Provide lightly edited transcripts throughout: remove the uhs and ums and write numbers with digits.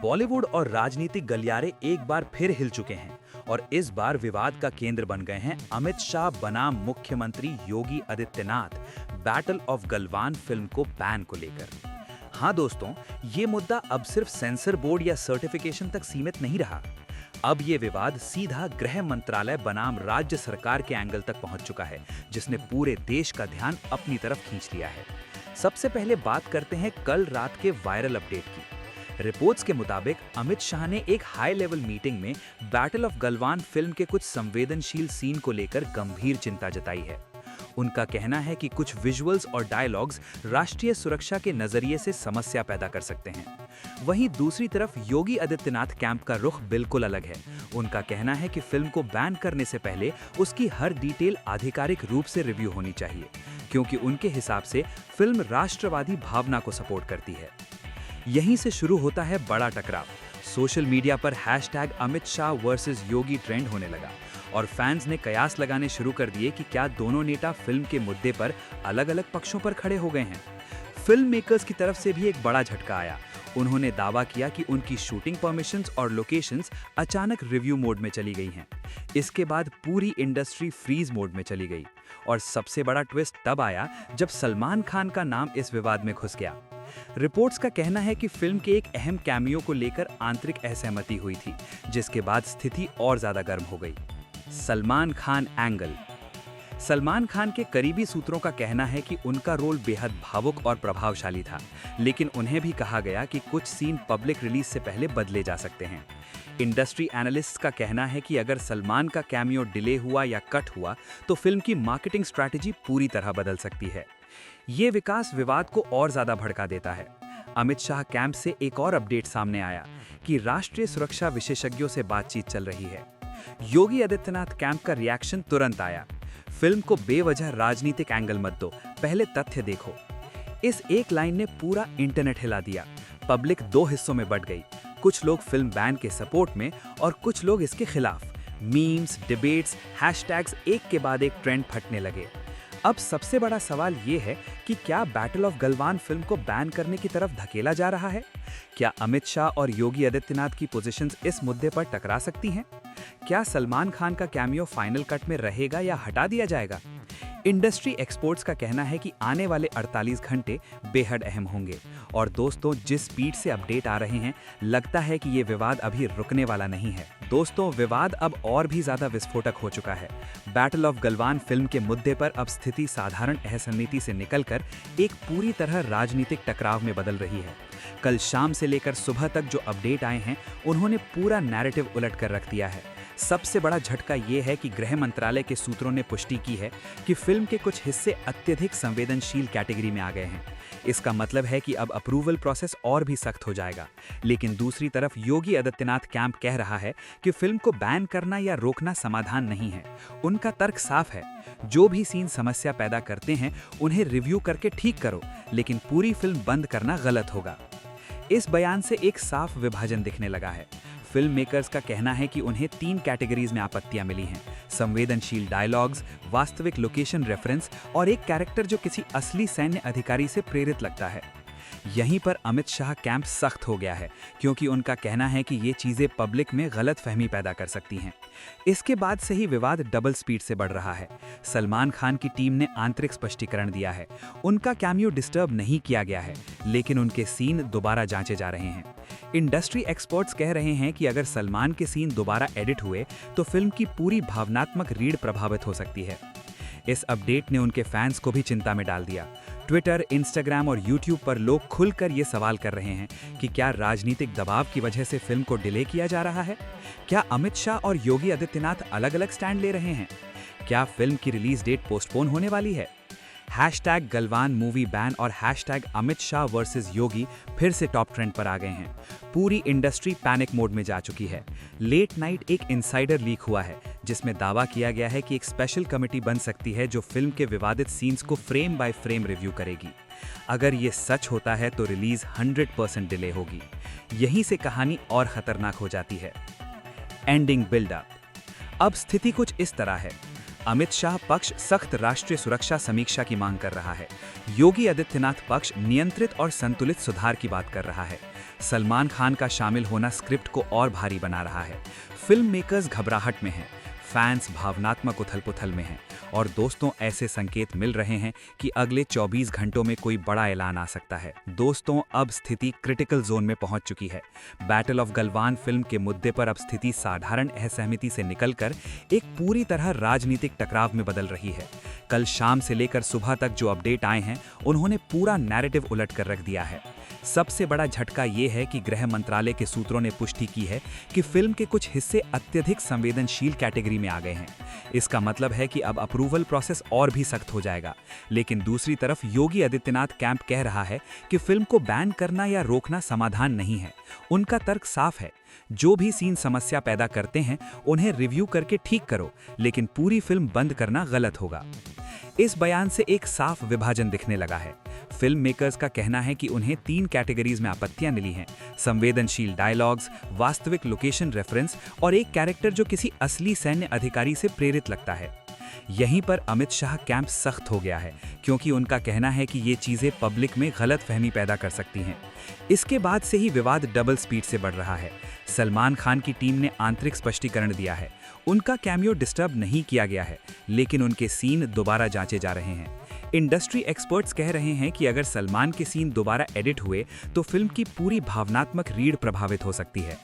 बॉलीवुड और राजनीतिक गलियारे एक बार फिर हिल चुके हैं और इस बार विवाद का केंद्र बन गए हैं अमित शाह बनाम मुख्यमंत्री Yogi Adityanath battle of Galwan film को बैन को लेकर। हाँ दोस्तों, ये मुद्दा अब सिर्फ सेंसर बोर्ड या सर्टिफिकेशन तक सीमित नहीं रहा। अब ये विवाद सीधा गृह मंत्रालय बनाम राज्य सरकार के एंगल तक पहुंच चुका है, जिसने पूरे देश का ध्यान अपनी तरफ खींच लिया है। सबसे पहले बात करते हैं कल रात के वायरल अपडेट की। रिपोर्ट्स के मुताबिक अमित शाह ने एक हाई लेवल मीटिंग में बैटल ऑफ गलवान फिल्म के कुछ संवेदनशील सीन को लेकर गंभीर चिंता जताई है। उनका कहना है कि कुछ विजुअल्स और डायलॉग्स राष्ट्रीय सुरक्षा के नजरिए से समस्या पैदा कर सकते हैं। वहीं दूसरी तरफ योगी आदित्यनाथ कैंप का रुख बिल्कुल अलग है। उनका कहना है कि फिल्म को बैन करने से पहले उसकी हर डिटेल आधिकारिक रूप से रिव्यू होनी चाहिए, क्योंकि उनके हिसाब से फिल्म राष्ट्रवादी भावना को सपोर्ट करती है। यहीं से शुरू होता है बड़ा टकराव। सोशल मीडिया पर हैशटैग अमित शाह वर्सेस योगी ट्रेंड होने लगा और फैंस ने कयास लगाने शुरू कर दिए कि क्या दोनों नेता फिल्म के मुद्दे पर अलग अलग पक्षों पर खड़े हो गए हैं। फिल्म मेकर्स की तरफ से भी एक बड़ा झटका आया। उन्होंने दावा किया कि उनकी शूटिंग परमिशंस और लोकेशंस अचानक रिव्यू मोड में चली गई हैं। इसके बाद पूरी इंडस्ट्री फ्रीज मोड में चली गई और सबसे बड़ा ट्विस्ट तब आया जब सलमान खान का नाम इस विवाद में घुस गया। रिपोर्ट्स का कहना है कि फिल्म के एक अहम कैमियो को लेकर आंतरिक असहमति हुई थी, जिसके बाद स्थिति और ज्यादा गर्म हो गई। सलमान खान एंगल। सलमान खान के करीबी सूत्रों का कहना है कि उनका रोल बेहद भावुक और प्रभावशाली था, लेकिन उन्हें भी कहा गया कि कुछ सीन पब्लिक रिलीज से पहले बदले जा सकते हैं। इंडस्ट्री एनालिस्ट्स का कहना है कि अगर सलमान का कैमियो डिले हुआ या कट हुआ तो फिल्म की मार्केटिंग स्ट्रैटेजी पूरी तरह बदल सकती है। ये विकास विवाद को और ज्यादा भड़का देता है। अमित शाह कैंप से एक और अपडेट सामने आया कि राष्ट्रीय सुरक्षा विशेषज्ञों से बातचीत चल रही है। योगी आदित्यनाथ कैंप का रिएक्शन तुरंत आया। फिल्म को बेवजह राजनीतिक एंगल मत दो, पहले तथ्य देखो। इस एक लाइन ने पूरा इंटरनेट हिला दिया। पब्लिक दो हिस्सों में बंट गई। कुछ लोग फिल्म बैन के सपोर्ट में और कुछ लोग इसके खिलाफ। मीम्स, डिबेट्स, हैशटैग्स एक के बाद एक ट्रेंड फटने लगे। अब सबसे बड़ा सवाल ये है कि क्या बैटल ऑफ गलवान फिल्म को बैन करने की तरफ धकेला जा रहा है? क्या अमित शाह और योगी आदित्यनाथ की पोजीशंस इस मुद्दे पर टकरा सकती हैं? क्या सलमान खान का कैमियो फाइनल कट में रहेगा या हटा दिया जाएगा? इंडस्ट्री एक्सपर्ट्स का कहना है कि आने वाले 48 घंटे बेहद अहम होंगे। और दोस्तों, जिस स्पीड से अपडेट आ रहे हैं, लगता है कि ये विवाद अभी रुकने वाला नहीं है। दोस्तों, विवाद अब और भी ज्यादा विस्फोटक हो चुका है। बैटल ऑफ गलवान फिल्म के मुद्दे पर अब स्थिति साधारण असहमति से निकलकर एक पूरी तरह राजनीतिक टकराव में बदल रही है। कल शाम से लेकर सुबह तक जो अपडेट आए हैं, उन्होंने पूरा नैरेटिव उलट कर रख दिया है। सबसे बड़ा झटका ये है कि गृह मंत्रालय के सूत्रों ने पुष्टि की है कि फिल्म के कुछ हिस्से अत्यधिक संवेदनशील कैटेगरी में आ गए हैं। इसका मतलब है कि अब अप्रूवल प्रोसेस और भी सख्त हो जाएगा। लेकिन दूसरी तरफ योगी आदित्यनाथ कैंप कह रहा है कि फिल्म को बैन करना या रोकना समाधान नहीं है। उनका तर्क साफ है, जो भी सीन समस्या पैदा करते हैं उन्हें रिव्यू करके ठीक करो, लेकिन पूरी फिल्म बंद करना गलत होगा। इस बयान से एक साफ विभाजन दिखने लगा है। फिल्म मेकर्स का कहना है कि उन्हें 3 कैटेगरीज में आपत्तियां मिली हैं: संवेदनशील डायलॉग्स, वास्तविक लोकेशन रेफरेंस और एक कैरेक्टर जो किसी असली सैन्य अधिकारी से प्रेरित लगता है। यहीं पर अमित शाह कैंप सख्त हो गया है, क्योंकि उनका कहना है कि ये चीजें पब्लिक में गलत फहमी पैदा कर सकती हैं। इसके बाद से ही विवाद डबल स्पीड से बढ़ रहा है। सलमान खान की टीम ने आंतरिक स्पष्टीकरण दिया है। उनका कैमियो डिस्टर्ब नहीं किया गया है, लेकिन उनके सीन दोबारा जांचे जा रहे हैं। इंडस्ट्री एक्सपर्ट्स कह रहे हैं कि अगर सलमान के सीन दोबारा एडिट हुए तो फिल्म की पूरी भावनात्मक रीढ़ प्रभावित हो सकती है। इस अपडेट ने उनके फैंस को भी चिंता में डाल दिया। ट्विटर, इंस्टाग्राम और यूट्यूब पर लोग खुलकर ये सवाल कर रहे हैं कि क्या राजनीतिक दबाव की वजह से फिल्म को डिले किया जा रहा है? क्या अमित शाह और योगी आदित्यनाथ अलग अलग स्टैंड ले रहे हैं? क्या फिल्म की रिलीज डेट पोस्टपोन होने वाली है? हैशटैग गलवान मूवी बैन और हैशटैग अमित शाह वर्सेस योगी फिर से टॉप ट्रेंड पर आ गए हैं। पूरी इंडस्ट्री पैनिक मोड में जा चुकी है। लेट नाइट एक इनसाइडर लीक हुआ है, जिसमें दावा किया गया है कि एक स्पेशल कमेटी बन सकती है जो फिल्म के विवादित सीन्स को फ्रेम बाय फ्रेम रिव्यू करेगी। अगर ये सच होता है तो रिलीज 100% डिले होगी। यहीं से कहानी और खतरनाक हो जाती है। Ending buildup. अब स्थिति कुछ इस तरह है। अमित शाह पक्ष सख्त राष्ट्रीय सुरक्षा समीक्षा की मांग कर रहा है। योगी आदित्यनाथ पक्ष नियंत्रित और संतुलित सुधार की बात कर रहा है। सलमान खान का शामिल होना स्क्रिप्ट को और भारी बना रहा है। फिल्म मेकर्स घबराहट में हैं, फैंस भावनात्मक उथल-पुथल में हैं और दोस्तों ऐसे संकेत मिल रहे हैं कि अगले 24 घंटों में कोई बड़ा ऐलान आ सकता है। दोस्तों, अब स्थिति क्रिटिकल जोन में पहुंच चुकी है। बैटल ऑफ गलवान फिल्म के मुद्दे पर अब स्थिति साधारण असहमति से निकलकर एक पूरी तरह राजनीतिक टकराव में बदल रही है। कल शाम से लेकर सुबह तक जो अपडेट आए हैं, उन्होंने पूरा नैरेटिव उलट कर रख दिया है। सबसे बड़ा झटका ये है कि गृह मंत्रालय के सूत्रों ने पुष्टि की है कि फिल्म के कुछ हिस्से अत्यधिक संवेदनशील कैटेगरी में आ गए हैं। इसका मतलब है कि अब अप्रूवल प्रोसेस और भी सख्त हो जाएगा। लेकिन दूसरी तरफ योगी आदित्यनाथ कैंप कह रहा है कि फिल्म को बैन करना या रोकना समाधान नहीं है। उनका तर्क साफ है, जो भी सीन समस्या पैदा करते हैं उन्हें रिव्यू करके ठीक करो, लेकिन पूरी फिल्म बंद करना गलत होगा। इस बयान से एक साफ विभाजन दिखने लगा है। फिल्म मेकर्स का कहना है कि उन्हें 3 कैटेगरीज में आपत्तियां मिली हैं: संवेदनशील डायलॉग्स, वास्तविक लोकेशन रेफरेंस और एक कैरेक्टर जो किसी असली सैन्य अधिकारी से प्रेरित लगता है। यहीं पर अमित शाह कैंप सख्त हो गया है, क्योंकि उनका कहना है कि ये चीजें पब्लिक में गलतफहमी पैदा कर सकती हैं। इसके बाद से ही विवाद डबल स्पीड से बढ़ रहा है। सलमान खान की टीम ने आंतरिक स्पष्टीकरण दिया है। उनका कैमियो डिस्टर्ब नहीं किया गया है, लेकिन उनके सीन दोबारा जांचे जा रहे हैं। इंडस्ट्री एक्सपर्ट्स कह रहे हैं कि अगर सलमान के सीन दोबारा एडिट हुए तो फिल्म की पूरी भावनात्मक रीढ़ प्रभावित हो सकती है।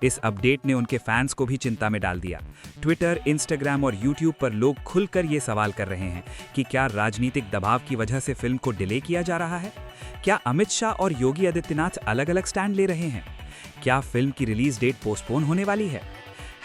इस अपडेट ने उनके फैंस को भी चिंता में डाल दिया। ट्विटर, इंस्टाग्राम और यूट्यूब पर लोग खुलकर ये सवाल कर रहे हैं कि क्या राजनीतिक दबाव की वजह से फिल्म को डिले किया जा रहा है? क्या अमित शाह और योगी आदित्यनाथ अलग-अलग स्टैंड ले रहे हैं? क्या फिल्म की रिलीज डेट पोस्टपोन होने वाली है?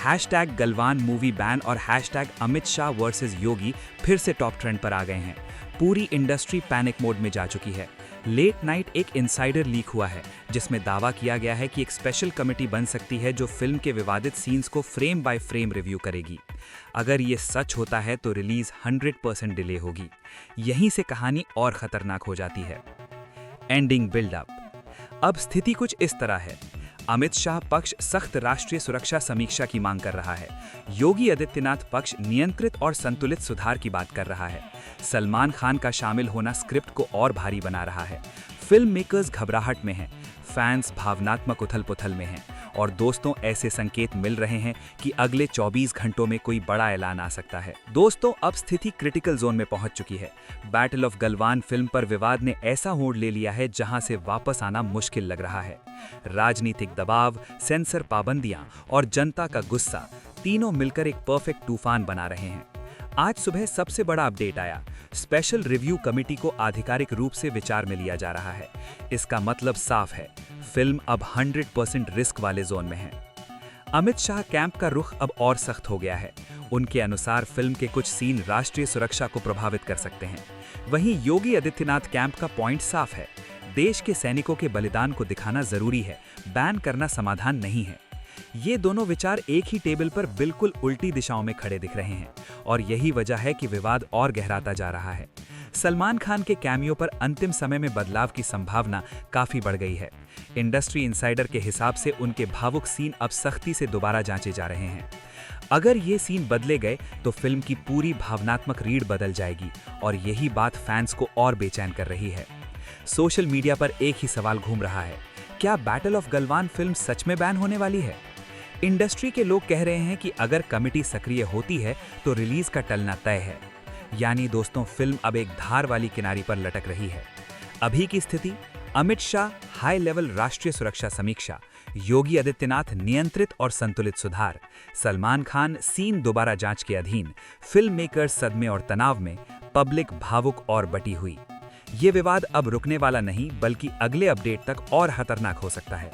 हैशटैग गलवान मूवी बैन और हैशटैग अमित शाह वर्सेस योगी फिर से टॉप ट्रेंड पर आ गए हैं। पूरी इंडस्ट्री पैनिक मोड में जा चुकी है। लेट नाइट एक इनसाइडर लीक हुआ है, जिसमें दावा किया गया है कि एक स्पेशल कमेटी बन सकती है जो फिल्म के विवादित सीन्स को फ्रेम बाय फ्रेम रिव्यू करेगी। अगर ये सच होता है तो रिलीज 100% डिले होगी। यहीं से कहानी और खतरनाक हो जाती है। Ending buildup. अब स्थिति कुछ इस तरह है। अमित शाह पक्ष सख्त राष्ट्रीय सुरक्षा समीक्षा की मांग कर रहा है। योगी आदित्यनाथ पक्ष नियंत्रित और संतुलित सुधार की बात कर रहा है। सलमान खान का शामिल होना स्क्रिप्ट को और भारी बना रहा है। फिल्म मेकर्स घबराहट में हैं, फैंस भावनात्मक उथल-पुथल में हैं और दोस्तों ऐसे संकेत मिल रहे हैं कि अगले 24 घंटों में कोई बड़ा ऐलान आ सकता है। दोस्तों, अब स्थिति क्रिटिकल जोन में पहुंच चुकी है। बैटल ऑफ गलवान फिल्म पर विवाद ने ऐसा मोड़ ले लिया है जहां से वापस आना मुश्किल लग रहा है। राजनीतिक दबाव, सेंसर पाबंदियां और जनता का गुस्सा तीनों मिलकर एक परफेक्ट तूफान बना रहे हैं। आज सुबह सबसे बड़ा अपडेट आया। स्पेशल रिव्यू कमेटी को आधिकारिक रूप से विचार में लिया जा रहा है। इसका मतलब साफ है, फिल्म अब 100% रिस्क वाले जोन में है। अमित शाह कैंप का रुख अब और सख्त हो गया है। उनके अनुसार फिल्म के कुछ सीन राष्ट्रीय सुरक्षा को प्रभावित कर सकते हैं। वहीं योगी आदित्यनाथ कैंप का पॉइंट साफ है, देश के सैनिकों के बलिदान को दिखाना जरूरी है, बैन करना समाधान नहीं है। ये दोनों विचार एक ही टेबल पर बिल्कुल उल्टी दिशाओं में खड़े दिख रहे हैं और यही वजह है कि विवाद और गहराता जा रहा है। सलमान खान के कैमियो पर अंतिम समय में बदलाव की संभावना काफी बढ़ गई है। इंडस्ट्री इनसाइडर के हिसाब से उनके भावुक सीन अब सख्ती से दोबारा जांचे जा रहे हैं। अगर ये सीन बदले गए तो फिल्म की पूरी भावनात्मक रीढ़ बदल जाएगी और यही बात फैंस को और बेचैन कर रही है। सोशल मीडिया पर एक ही सवाल घूम रहा है, क्या बैटल ऑफ गलवान फिल्म सच में बैन होने वाली है? इंडस्ट्री के लोग कह रहे हैं कि अगर कमेटी सक्रिय होती है तो रिलीज का टलना तय है। यानी दोस्तों, फिल्म अब एक धार वाली किनारी पर लटक रही है। अभी की स्थिति: अमित शाह हाई लेवल राष्ट्रीय सुरक्षा समीक्षा, योगी आदित्यनाथ नियंत्रित और संतुलित सुधार, सलमान खान सीन दोबारा जांच के अधीन, फिल्म मेकर्स सदमे और तनाव में, पब्लिक भावुक और बटी हुई। ये विवाद अब रुकने वाला नहीं, बल्कि अगले अपडेट तक और खतरनाक हो सकता है।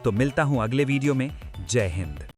तो मिलता हूं अगले वीडियो में। जय हिंद।